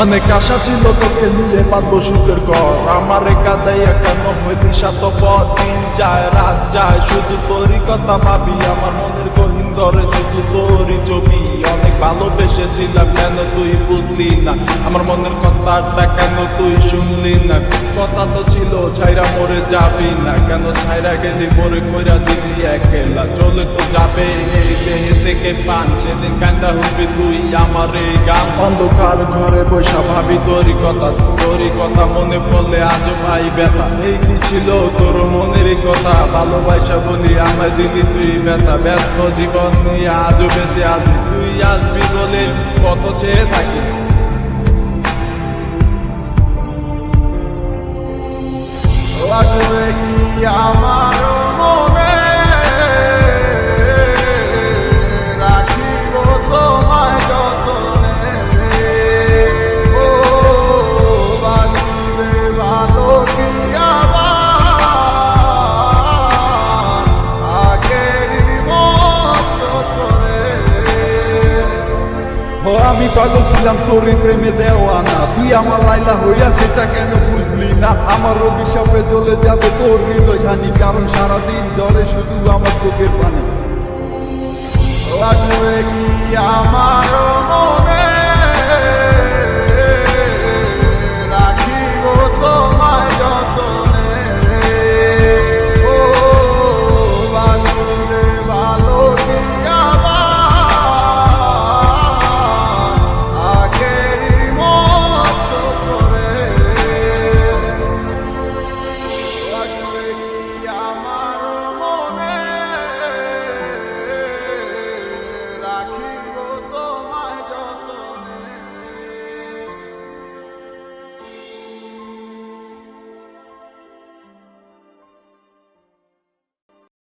অনেক আশা ছিল তোকে নিয়ে পাতবো সুখের ঘর, আমারে কাঁদাইয়া কেন হইলি স্বার্থপর। দিন যায় রাত যায় শুধু তোরই কথা ভাবি, আমার মনের গহীন ধরে শুধু তোরই ছবি। অনেক ভালোবেসেছিলাম কেন তুই বুঝলি না, আমার মনের কথাটা কেন তুই শুনলি না। কথা তো ছিল ছাইরা মরে যাবি না, কেন ছাইরা গেলি মরে কইরা দিলি একলা। চলে তো যাবে এই দেহে থেকে পান, সেদিন কান্দা হবি তুই আমার এই গান। অন্ধকার ঘরে বৈশা ভাবি তোরই কথা মনে পড়লে আজও ভাই ব্যথা। এই কি ছিল তোর মনের কথা, ভালোবাসা বলি আমায় দিলি তুই ব্যথা। ব্যস্ত জীবন নিয়ে আজও বেঁচে আছি, তুই আসবি বলে কত চেয়ে থাকি। আসবে কি আমার মনে রাখিব তোমায় যতনে, ও বাঁচিবে ভালো কি আবার আগেরই মতো করে। ও আমি পাগল ছিলাম তোরই প্রেমে দেওয়ানা, তুই আমার লাইলা হইয়া সেটা কেন বুঝলি না। আমার অভিশাপে জ্বলে যাবে তোর হৃদয় খানি, কারণ সারাদিন জ্বরে শুধু আমার চোখের পানি। আসবে কি আমার মনে